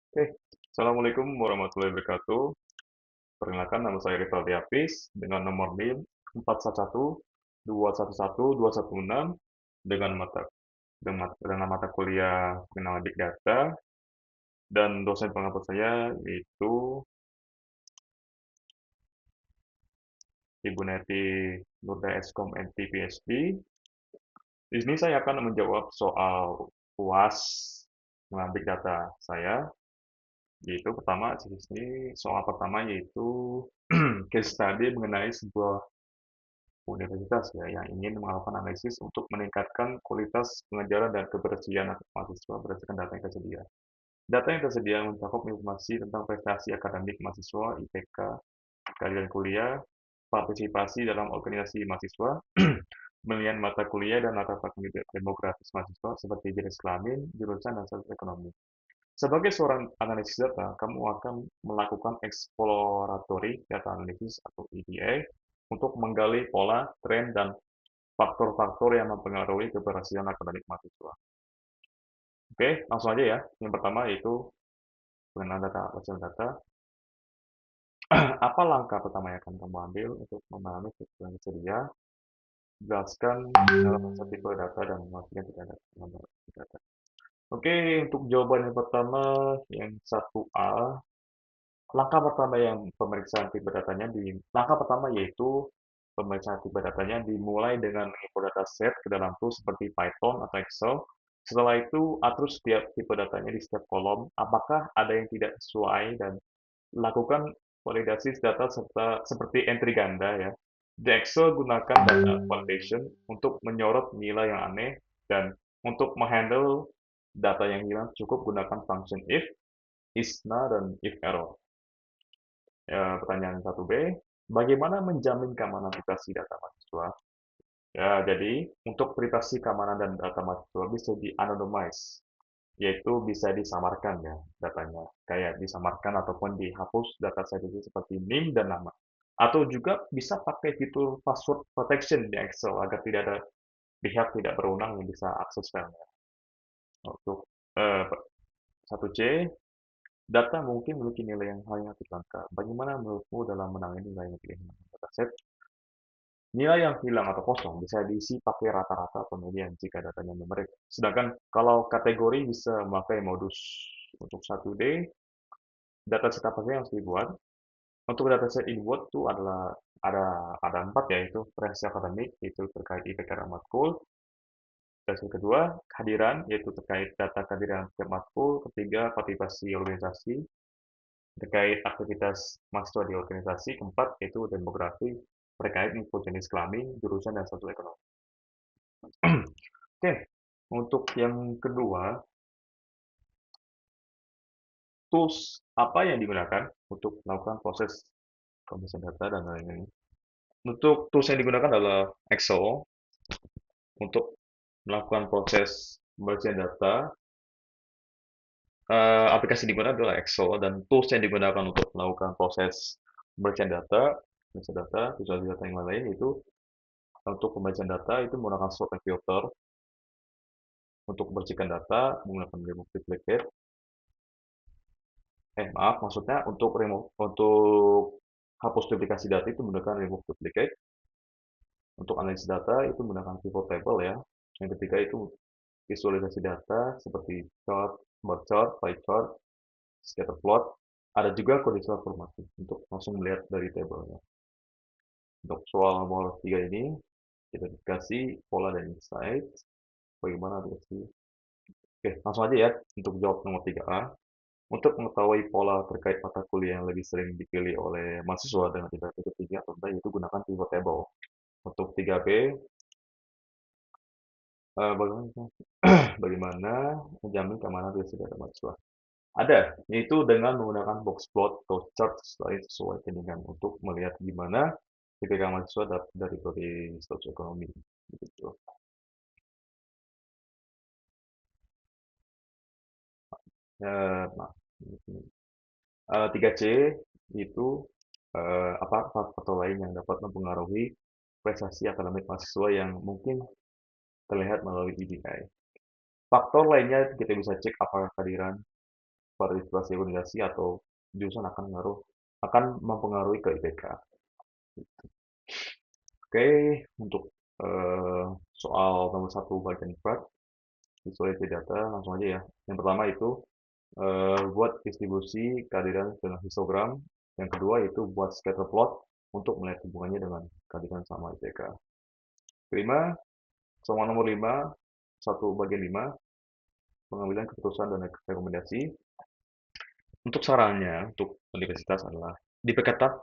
Oke, Assalamualaikum warahmatullahi wabarakatuh. Perkenalkan, nama saya Rivaldi Hafiz dengan nomor NIM 411 211 216 dengan mata kuliah pengenalan Big Data, dan dosen pengampu saya yaitu Ibu Neti Nurda Eskom NT PhD. Di sini saya akan menjawab soal UAS pengenalan Big Data saya, yaitu di sini soal pertama yaitu case study mengenai sebuah universitas ya yang ingin melakukan analisis untuk meningkatkan kualitas pengajaran dan kebersihan mahasiswa berdasarkan data yang tersedia. Data yang tersedia mencakup informasi tentang prestasi akademik mahasiswa, IPK, kehadiran kuliah, partisipasi dalam organisasi mahasiswa, pemilihan mata kuliah dan latar belakang demografis mahasiswa seperti jenis kelamin, jurusan, dan status ekonomi. Sebagai seorang analisis data, kamu akan melakukan exploratory data analysis atau EDA untuk menggali pola, tren, dan faktor-faktor yang mempengaruhi keberhasilan akademik mahasiswa. Oke, langsung aja ya. Yang pertama yaitu pengenalan data, hasil data. Apa langkah pertama yang akan kamu ambil untuk memahami struktur yang tersedia? Jelaskan dalam bahasa tipe data dan memastikan tidak ada nomor data. Oke, untuk jawaban yang pertama, yang 1A, langkah pertama yang pemeriksaan tipe datanya langkah pertama yaitu pemeriksaan tipe datanya dimulai dengan mengimport dataset ke dalam tools seperti Python atau Excel. Setelah itu, atur setiap tipe datanya di setiap kolom, apakah ada yang tidak sesuai, dan lakukan validasi data serta seperti entry ganda ya. Di Excel, gunakan data validation untuk menyorot nilai yang aneh, dan untuk menghandle data yang hilang cukup gunakan function if, isna, dan if error. Pertanyaan 1B, bagaimana menjamin keamanan privasi data mahasiswa? Ya, jadi untuk privasi keamanan dan data mahasiswa bisa di-anonymize, yaitu bisa disamarkan ya datanya, kayak disamarkan ataupun dihapus data sensitif seperti NIM dan nama. Atau juga bisa pakai fitur password protection di Excel agar tidak ada pihak tidak berwenang yang bisa akses filenya. Untuk eh, 1C, data mungkin memiliki nilai yang hal yang langka. Bagaimana menurutmu dalam menangani nilai yang hilang dataset? Nilai yang hilang atau kosong bisa diisi pakai rata-rata atau median jika datanya numerik. Sedangkan kalau kategori bisa memakai modus. Untuk 1D, dataset apa saja yang harus dibuat? Untuk dataset input itu adalah ada 4, yaitu prestasi akademik, yaitu terkait IPK dan matkul. Dataset kedua, kehadiran, yaitu terkait data kehadiran setiap matkul. Ketiga, partisipasi organisasi terkait aktivitas mahasiswa di organisasi. Keempat, yaitu demografi terkait info jenis kelamin, jurusan, dan status ekonomi. Oke, untuk yang kedua, tools apa yang digunakan untuk melakukan proses pemeriksaan data dan lain-lain. Untuk tools yang digunakan adalah Excel untuk melakukan proses pemeriksaan data. Aplikasi yang digunakan adalah Excel, dan tools yang digunakan untuk melakukan proses pemeriksaan data, visualisasi data yang lain itu untuk pemeriksaan data itu menggunakan sort and filter. Untuk membersihkan data menggunakan remove duplicate. Maaf, maksudnya untuk hapus duplikasi data itu menggunakan remove duplicate. Untuk analisis data itu menggunakan pivot table ya. Yang ketiga itu visualisasi data seperti chart, bar chart, pie chart, scatter plot. Ada juga conditional formatting untuk langsung melihat dari tabelnya. Untuk soal nomor 3 ini, identifikasi pola dan insight. Bagaimana sih? Oke, langsung aja ya untuk jawab nomor 3A. Untuk mengetahui pola terkait mata kuliah yang lebih sering dipilih oleh mahasiswa dengan tingkat tinggi atau rendah, itu gunakan pivot table. Untuk 3B, bagaimana bagaimana menjamin keamanan data data mahasiswa? Ada, yaitu dengan menggunakan box plot atau chart lain sesuai dengan untuk melihat gimana IPK mahasiswa dari status ekonomi. Gitu. Nah, 3C itu apa faktor lain yang dapat mempengaruhi prestasi akademik mahasiswa yang mungkin terlihat melalui EDI. Faktor lainnya kita bisa cek apakah kehadiran partisipasi organisasi atau jurusan akan mempengaruhi ke IPK. Oke, untuk soal nomor satu bagian 4, visualisasi data, langsung aja ya. Yang pertama itu buat distribusi keadilan dengan histogram. Yang kedua itu buat scatter plot untuk melihat hubungannya dengan keadilan sama IPK. Kelima, soal nomor 5, satu bagian 5, pengambilan keputusan dan rekomendasi. Untuk sarannya, untuk universitas adalah diperketat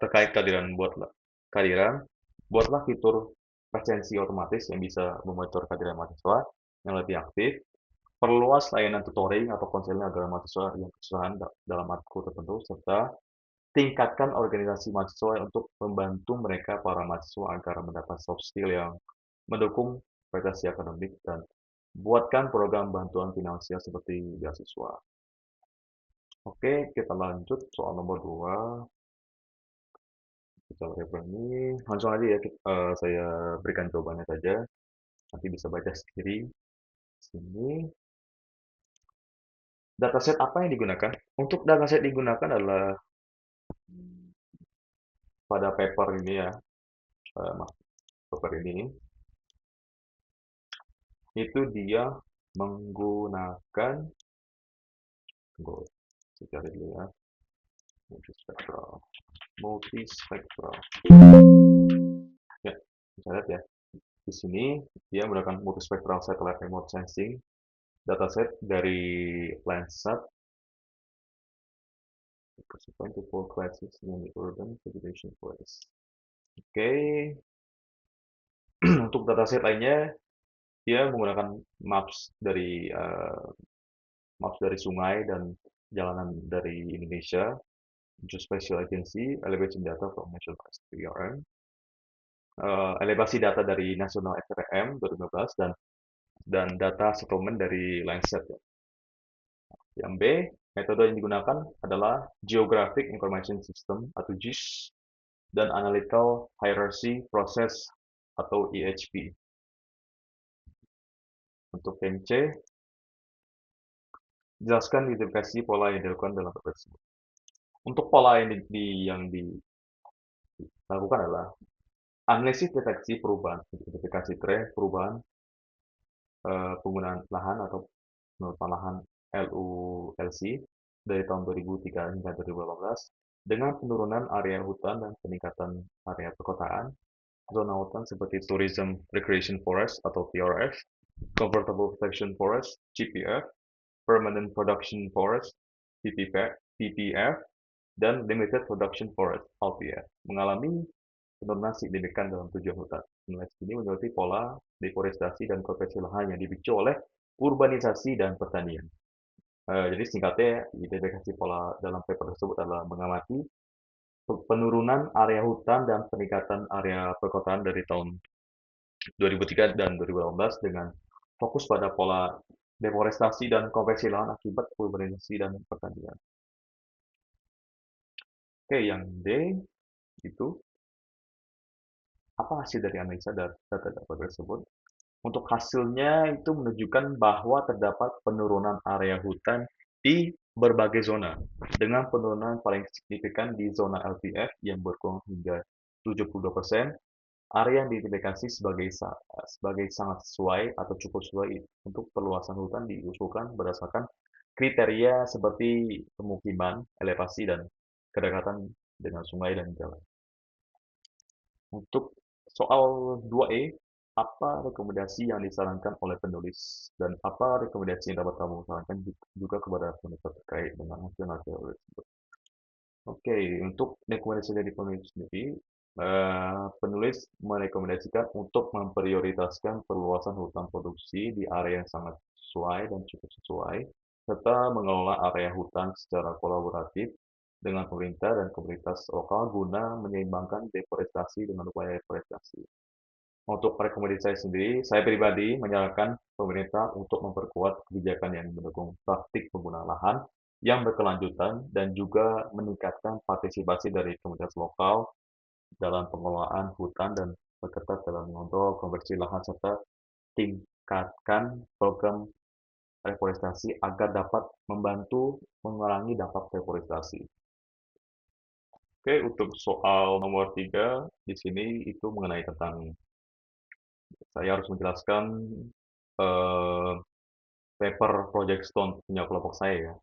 terkait kehadiran, buatlah fitur presensi otomatis yang bisa memonitor kehadiran mahasiswa yang lebih aktif, perluas layanan tutoring atau konseling agar mahasiswa yang kesusahan dalam matkul tertentu, serta tingkatkan organisasi mahasiswa untuk membantu mereka para mahasiswa agar mendapat soft skill yang mendukung prestasi akademik dan buatkan program bantuan finansial seperti beasiswa. Oke, kita lanjut soal nomor 2. Kita refer ini. Langsung aja ya, saya berikan jawabannya saja. Nanti bisa baca sendiri. Sini. Dataset apa yang digunakan? Untuk dataset digunakan adalah pada paper ini ya, paper ini. Itu dia menggunakan, tunggu, saya cari dulu ya, multispectral. Multispectral. Ya, bisa lihat ya. Di sini dia menggunakan multispectral satellite remote sensing dataset dari Landsat Participant to four classes in the urban vegetation forest. Oke, untuk dataset lainnya dia menggunakan maps dari sungai dan jalanan dari Indonesia, Geospatial Agency, Elevation Data from National SPRM, elevasi data dari National SRM 2015 dan data settlement dari Landsat. Yang B, metode yang digunakan adalah Geographic Information System atau GIS dan Analytical Hierarchy Process atau EHP. Untuk yang C, jelaskan identifikasi pola yang dilakukan dalam paper tersebut. Untuk pola yang dilakukan adalah analisis deteksi perubahan, identifikasi tren perubahan penggunaan lahan atau penutupan lahan LULC dari tahun 2003 hingga 2018 dengan penurunan area hutan dan peningkatan area perkotaan, zona hutan seperti Tourism Recreation Forest atau TRF, Comfortable Protection Forest (CPF), Permanent Production Forest (PPF), dan Limited Production Forest (LPF) mengalami penurunan signifikan dalam tujuan hutan. Penelitian ini meneliti pola deforestasi dan konversi lahan yang dipicu oleh urbanisasi dan pertanian. Jadi singkatnya, identifikasi pola dalam paper tersebut adalah mengamati penurunan area hutan dan peningkatan area perkotaan dari tahun 2003 dan 2018 dengan fokus pada pola deforestasi dan konversi lahan akibat urbanisasi dan pertanian. Oke, yang D itu apa hasil dari analisa data tersebut? Untuk hasilnya itu menunjukkan bahwa terdapat penurunan area hutan di berbagai zona, dengan penurunan paling signifikan di zona LPF yang berkurang hingga 72%. Area yang diidentifikasi sebagai sangat sesuai atau cukup sesuai untuk perluasan hutan diusulkan berdasarkan kriteria seperti pemukiman, elevasi, dan kedekatan dengan sungai dan jalan. Untuk soal 2E, apa rekomendasi yang disarankan oleh penulis dan apa rekomendasi yang dapat kamu sarankan juga kepada penulis terkait dengan hasil-hasil tersebut? Oke, untuk rekomendasi dari penulis sendiri, penulis merekomendasikan untuk memprioritaskan perluasan hutan produksi di area yang sangat sesuai dan cukup sesuai, serta mengelola area hutan secara kolaboratif dengan pemerintah dan komunitas lokal guna menyeimbangkan deforestasi dengan upaya reforestasi. Untuk rekomendasi saya sendiri, saya pribadi menyarankan pemerintah untuk memperkuat kebijakan yang mendukung praktik penggunaan lahan yang berkelanjutan dan juga meningkatkan partisipasi dari komunitas lokal dalam pengelolaan hutan dan berketat dalam mengontrol konversi lahan serta tingkatkan program reforestasi agar dapat membantu mengurangi dampak deforestasi. Oke, untuk soal nomor 3 di sini itu mengenai tentang saya harus menjelaskan eh, paper Project Stone punya kelompok saya ya.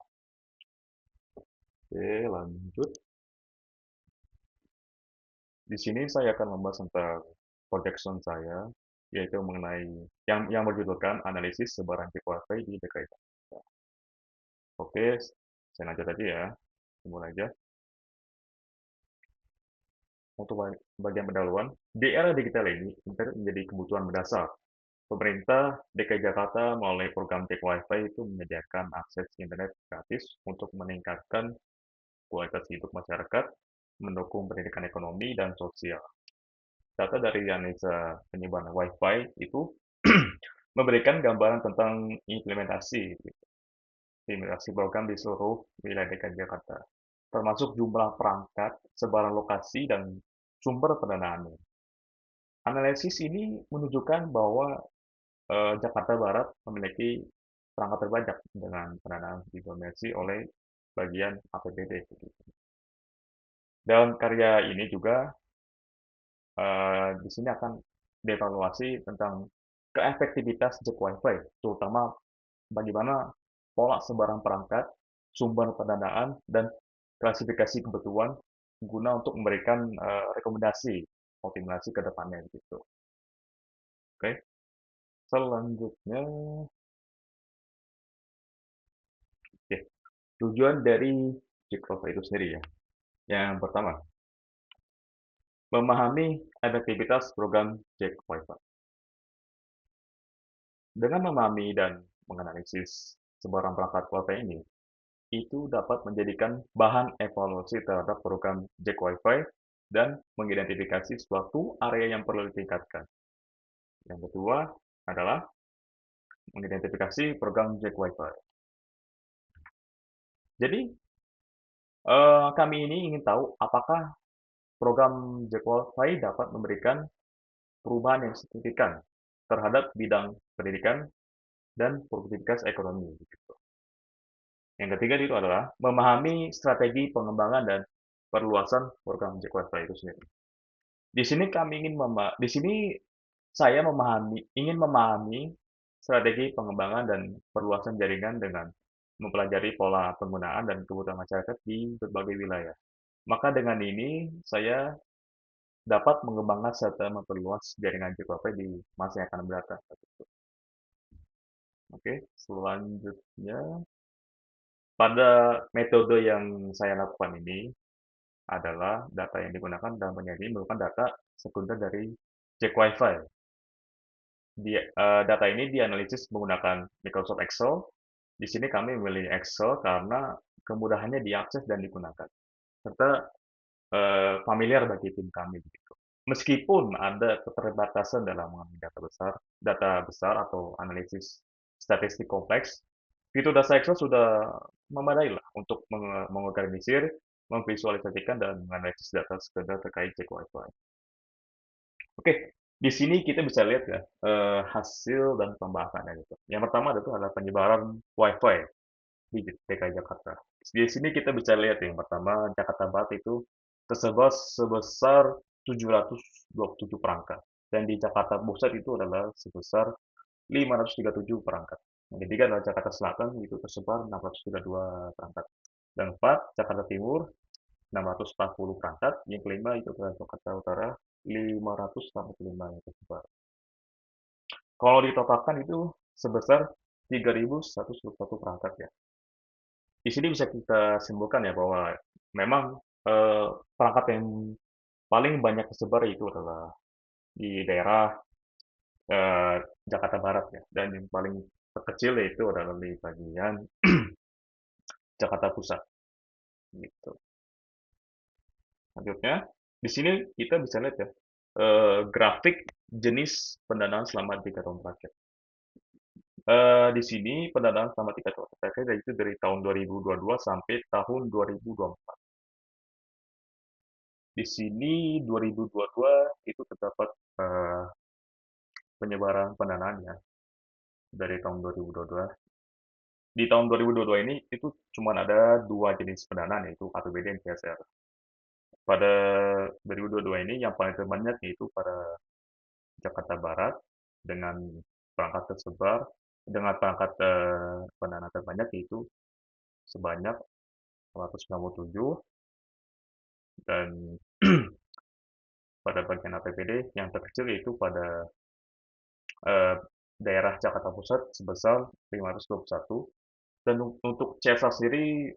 Oke, lanjut. Di sini saya akan membahas tentang projection saya, yaitu mengenai yang berjudulkan analisis sebaran chip Wi-Fi di DKI Jakarta. Oke, saya lanjut aja ya. Mulai aja. Untuk bagian pendahuluan, di era digital ini, internet menjadi kebutuhan mendasar. Pemerintah DKI Jakarta melalui program Cek Wi-Fi itu menyediakan akses internet gratis untuk meningkatkan kualitas hidup masyarakat, mendukung pendidikan ekonomi dan sosial. Data dari analisa penyebaran Wi-Fi itu memberikan gambaran tentang implementasi program di seluruh wilayah DKI Jakarta, termasuk jumlah perangkat, sebaran lokasi, dan sumber pendanaannya. Analisis ini menunjukkan bahwa Jakarta Barat memiliki perangkat terbanyak dengan pendanaan didominasi oleh bagian APBD. Dan karya ini juga di sini akan dievaluasi tentang keefektivitas Jack Wi-Fi, terutama bagaimana pola sebaran perangkat, sumber pendanaan, dan klasifikasi kebutuhan guna untuk memberikan rekomendasi optimalisasi ke depannya gitu. Oke, selanjutnya ya, tujuan dari Jack Wi-Fi itu sendiri ya. Yang pertama, memahami efektivitas program Jack Wi-Fi. Dengan memahami dan menganalisis sebaran perangkat Wi-Fi ini, itu dapat menjadikan bahan evaluasi terhadap program Jack Wi-Fi dan mengidentifikasi suatu area yang perlu ditingkatkan. Yang kedua adalah mengidentifikasi program Jack Wi-Fi. Jadi, kami ini ingin tahu apakah program Jack Wi-Fi dapat memberikan perubahan yang signifikan terhadap bidang pendidikan dan produktivitas ekonomi. Yang ketiga itu adalah memahami strategi pengembangan dan perluasan program Jack Wi-Fi itu sendiri. Di sini kami ingin di sini saya ingin memahami strategi pengembangan dan perluasan jaringan dengan mempelajari pola penggunaan dan kebutuhan masyarakat di berbagai wilayah. Maka dengan ini saya dapat mengembangkan serta memperluas jaringan J-Wi-Fi di masa yang akan mendatang. Oke, selanjutnya pada metode yang saya lakukan ini adalah data yang digunakan dalam penyajian merupakan data sekunder dari Jack Wi-Fi. Data ini dianalisis menggunakan Microsoft Excel. Di sini kami memilih Excel karena kemudahannya diakses dan digunakan, serta familiar bagi tim kami. Begitu. Meskipun ada keterbatasan dalam mengambil data besar atau analisis statistik kompleks, fitur data Excel sudah memadai lah untuk mengorganisir, memvisualisasikan, dan menganalisis data sekedar terkait cek Wi-Fi. Oke, di sini kita bisa lihat ya hasil dan pembahasannya gitu. Yang pertama adalah penyebaran Wi-Fi di DKI Jakarta. Di sini kita bisa lihat yang pertama Jakarta Barat itu tersebar sebesar 727 perangkat dan di Jakarta Pusat itu adalah sebesar 537 perangkat. Yang ketiga adalah Jakarta Selatan itu tersebar 632 perangkat. Dan empat Jakarta Timur 640 perangkat. Yang kelima itu adalah Jakarta Utara 585 yang tersebar. Kalau ditotalkan itu sebesar 3.121 perangkat ya. Di sini bisa kita simpulkan ya bahwa memang perangkat yang paling banyak tersebar itu adalah di daerah Jakarta Barat ya, dan yang paling terkecil yaitu adalah di bagian Jakarta Pusat gitu. Selanjutnya, di sini kita bisa lihat ya grafik jenis pendanaan selama 3 tahun terakhir. Di sini pendanaan selama 3 tahun terakhir yaitu dari tahun 2022 sampai tahun 2024. Di sini 2022 itu terdapat penyebaran pendanaan ya dari tahun 2022 di tahun 2022 ini itu cuma ada dua jenis pendanaan, yaitu APBD dan CSR. Pada 2022 ini yang paling terbanyak yaitu pada Jakarta Barat dengan perangkat tersebar dengan perangkat pendanaan terbanyak yaitu sebanyak 197, dan pada bagian APBD yang terkecil yaitu pada eh, daerah Jakarta Pusat sebesar 521, dan untuk CSR sendiri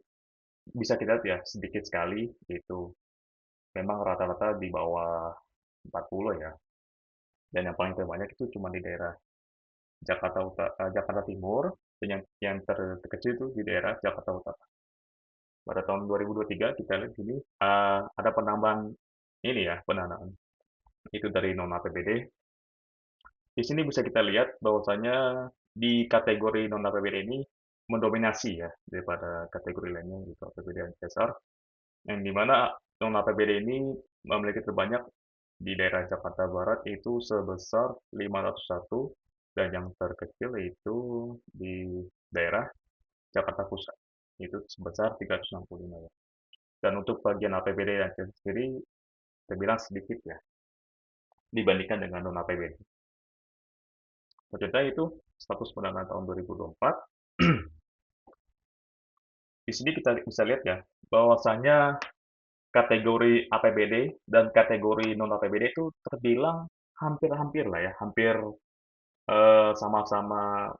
bisa kita lihat ya sedikit sekali, yaitu memang rata-rata di bawah 40 ya, dan yang paling terbanyak itu cuma di daerah Jakarta Timur, dan yang terkecil itu di daerah Jakarta Utara. Pada tahun 2023 kita lihat sini ada penambahan ini ya pendanaan itu dari non APBD. Di sini bisa kita lihat bahwasanya di kategori non APBD ini mendominasi ya daripada kategori lainnya gitu APBD dan CSR, yang dimana non APBD ini memiliki terbanyak di daerah Jakarta Barat itu sebesar 501, dan yang terkecil itu di daerah Jakarta Pusat itu sebesar 365 ya. Dan untuk bagian APBD yang sendiri terbilang sedikit ya dibandingkan dengan non APBD. Selanjutnya itu status pendanaan tahun 2024. Di sini kita bisa lihat ya bahwasanya kategori APBD dan kategori non APBD itu terbilang hampir-hampir lah ya, hampir sama-sama,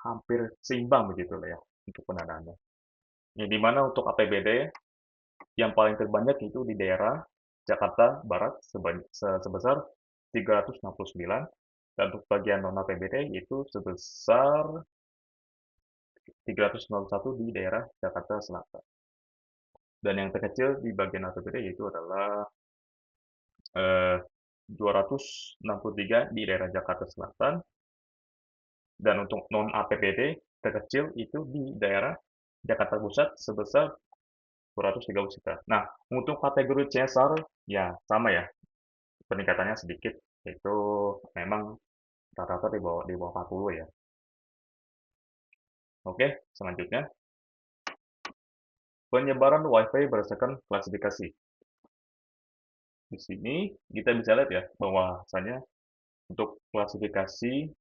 hampir seimbang begitu lah ya untuk pendanaannya. Yang dimana untuk APBD yang paling terbanyak itu di daerah Jakarta Barat sebesar 369, dan untuk bagian non APBD itu sebesar 391 di daerah Jakarta Selatan. Dan yang terkecil di bagian APBD yaitu adalah 263 di daerah Jakarta Selatan, dan untuk non APBD terkecil itu di daerah Jakarta Pusat sebesar 230 juta. Nah, untuk kategori CSR ya sama ya, peningkatannya sedikit, itu memang rata-rata di bawah 40 ya. Oke, selanjutnya penyebaran WiFi berdasarkan klasifikasi. Di sini kita bisa lihat ya bahwasanya untuk klasifikasi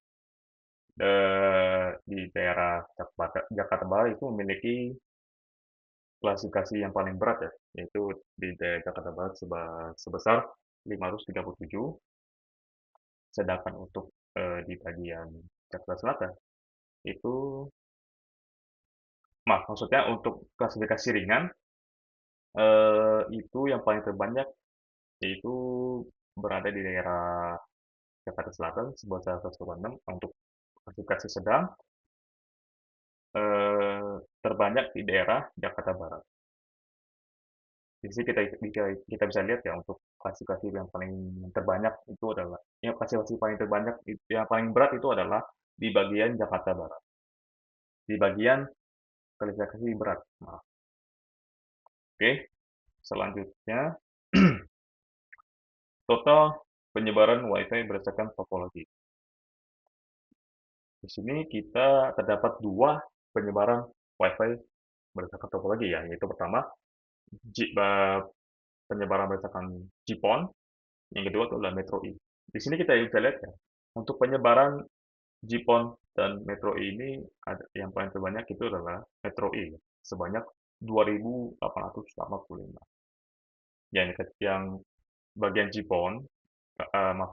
di daerah Jakarta Barat itu memiliki klasifikasi yang paling berat ya, yaitu di daerah Jakarta Barat sebesar 537, sedangkan untuk di bagian Jakarta Selatan itu, maksudnya untuk klasifikasi ringan itu yang paling terbanyak yaitu berada di daerah Jakarta Selatan sebesar 106, untuk klasifikasi sedang terbanyak di daerah Jakarta Barat. Di sini kita bisa lihat ya untuk klasifikasi yang paling terbanyak itu adalah yang klasifikasi paling terbanyak yang paling berat itu adalah di bagian Jakarta Barat. Di bagian klasifikasi berat. Maaf. Oke, selanjutnya total penyebaran WiFi berdasarkan topologi. Di sini kita terdapat dua penyebaran WiFi berdasarkan topologi ya, yaitu pertama penyebaran berdasarkan GPON, yang kedua itu adalah Metro E. Di sini kita bisa lihat ya, untuk penyebaran GPON dan Metro E ini yang paling terbanyak itu adalah Metro E sebanyak 2.885. Yang bagian GPON,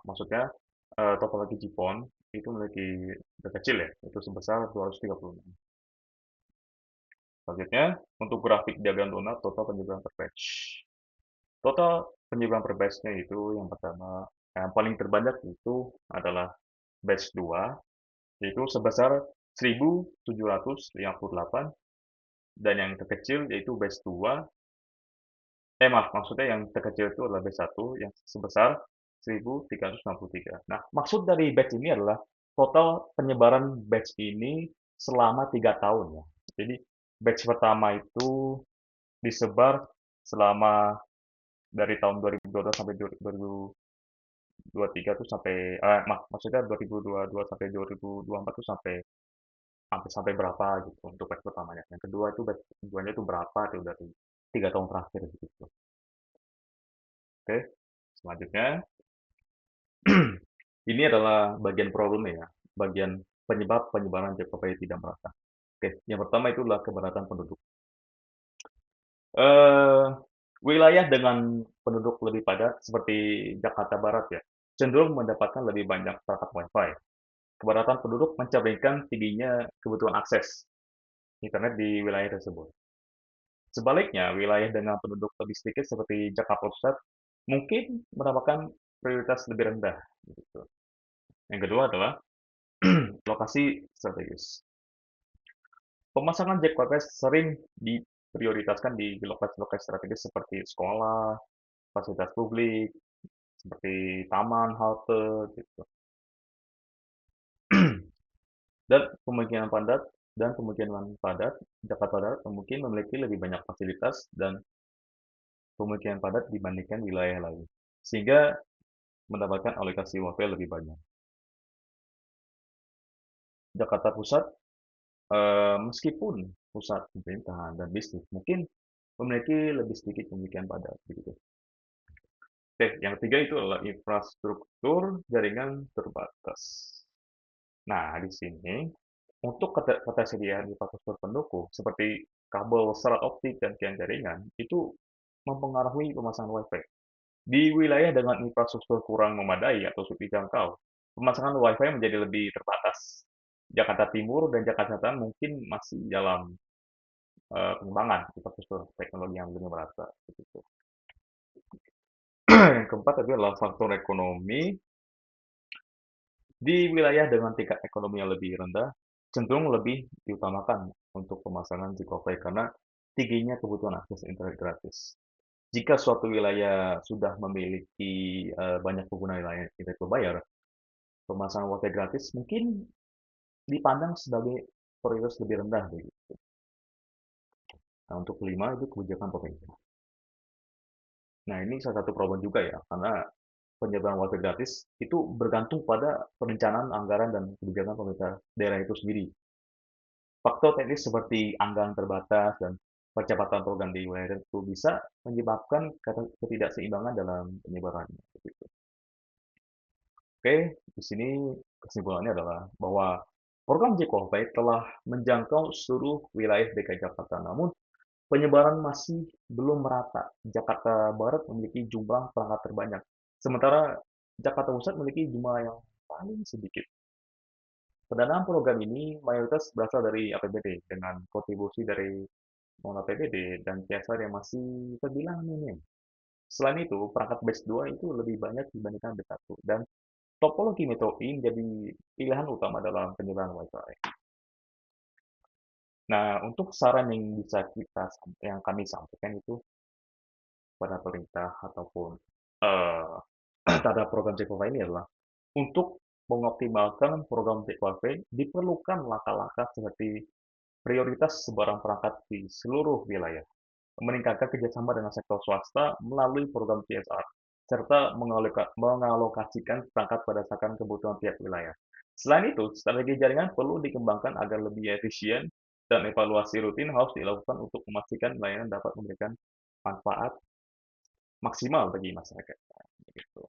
maksudnya topologi GPON itu memiliki kecil ya, itu sebesar 236. Selanjutnya, untuk grafik diagram donat total penyebaran per batch. Total penyebaran per batch-nya itu yang pertama, yang paling terbanyak itu adalah batch 2, yaitu sebesar 1.758, dan yang terkecil yaitu batch 2, maaf, maksudnya yang terkecil itu adalah batch 1 yang sebesar 1.363. Nah, maksud dari batch ini adalah total penyebaran batch ini selama 3 tahun ya. Jadi batch pertama itu disebar selama dari tahun 2022 sampai 2023 tuh sampai maksudnya 2022 sampai 2024 tuh sampai sampai berapa gitu untuk batch pertamanya. Yang kedua itu batch keduanya itu berapa itu dari 3 tahun terakhir gitu. Oke, selanjutnya ini adalah bagian problemnya ya, bagian penyebab penyebaran JKP tidak merata. Oke, yang pertama itu adalah kepadatan penduduk. Eh, Wilayah dengan penduduk lebih padat seperti Jakarta Barat ya, cenderung mendapatkan lebih banyak perangkat Wi-Fi. Kepadatan penduduk mencerminkan tingginya kebutuhan akses internet di wilayah tersebut. Sebaliknya, wilayah dengan penduduk lebih sedikit seperti Jakarta Pusat mungkin mendapatkan prioritas lebih rendah. Gitu. Yang kedua adalah lokasi strategis. Pemasangan jack wifi sering diprioritaskan di lokasi-lokasi strategis seperti sekolah, fasilitas publik, seperti taman, halte, gitu. Dan pemukiman padat, Jakarta Barat mungkin memiliki lebih banyak fasilitas dan pemukiman padat dibandingkan wilayah lain, sehingga mendapatkan alokasi wifi lebih banyak. Jakarta Pusat, meskipun pusat pemerintahan dan bisnis, mungkin memiliki lebih sedikit pemukiman padat, begitu. Oke, yang ketiga itu adalah infrastruktur jaringan terbatas. Nah, di sini untuk ketersediaan infrastruktur pendukung seperti kabel serat optik dan tiang jaringan itu mempengaruhi pemasangan WiFi. Di wilayah dengan infrastruktur kurang memadai atau sulit dijangkau, pemasangan WiFi menjadi lebih terbatas. Jakarta Timur dan Jakarta Selatan mungkin masih dalam pengembangan infrastruktur teknologi yang belum merata. Begitu. Yang keempat adalah faktor ekonomi. Di wilayah dengan tingkat ekonomi yang lebih rendah, cenderung lebih diutamakan untuk pemasangan Gcash karena tingginya kebutuhan akses internet gratis. Jika suatu wilayah sudah memiliki banyak pengguna layanan internet berbayar, pemasangan WiFi gratis mungkin dipandang sebagai prioritas lebih rendah begitu. Nah, untuk kelima itu kebijakan pemerintah. Nah, ini salah satu problem juga ya, karena penyebaran WiFi gratis itu bergantung pada perencanaan anggaran dan kebijakan pemerintah daerah itu sendiri. Faktor teknis seperti anggaran terbatas dan percepatan program di wilayah itu bisa menyebabkan ketidakseimbangan dalam penyebarannya. Begitu. Oke, di sini kesimpulannya adalah bahwa program JKOVI telah menjangkau seluruh wilayah DKI Jakarta, namun penyebaran masih belum merata. Jakarta Barat memiliki jumlah perangkat terbanyak, sementara Jakarta Pusat memiliki jumlah yang paling sedikit. Pendanaan program ini mayoritas berasal dari APBD dengan kontribusi dari non-APBD dan CSR yang masih terbilang minim. Selain itu, perangkat base 2 itu lebih banyak dibandingkan base 1 dan topologi metro ini menjadi pilihan utama dalam penyebaran Wi-Fi. Nah, untuk saran yang bisa yang kami sampaikan itu pada pemerintah ataupun eh, terhadap program Cekova ini adalah untuk mengoptimalkan program Cekova diperlukan langkah-langkah seperti prioritas sebarang perangkat di seluruh wilayah, meningkatkan kerjasama dengan sektor swasta melalui program CSR, serta mengalokasikan perangkat berdasarkan kebutuhan tiap wilayah. Selain itu, strategi jaringan perlu dikembangkan agar lebih efisien dan evaluasi rutin harus dilakukan untuk memastikan layanan dapat memberikan manfaat maksimal bagi masyarakat. Begitu.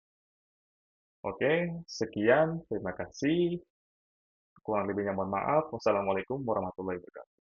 Oke, sekian. Terima kasih. Kurang lebihnya mohon maaf. Wassalamualaikum warahmatullahi wabarakatuh.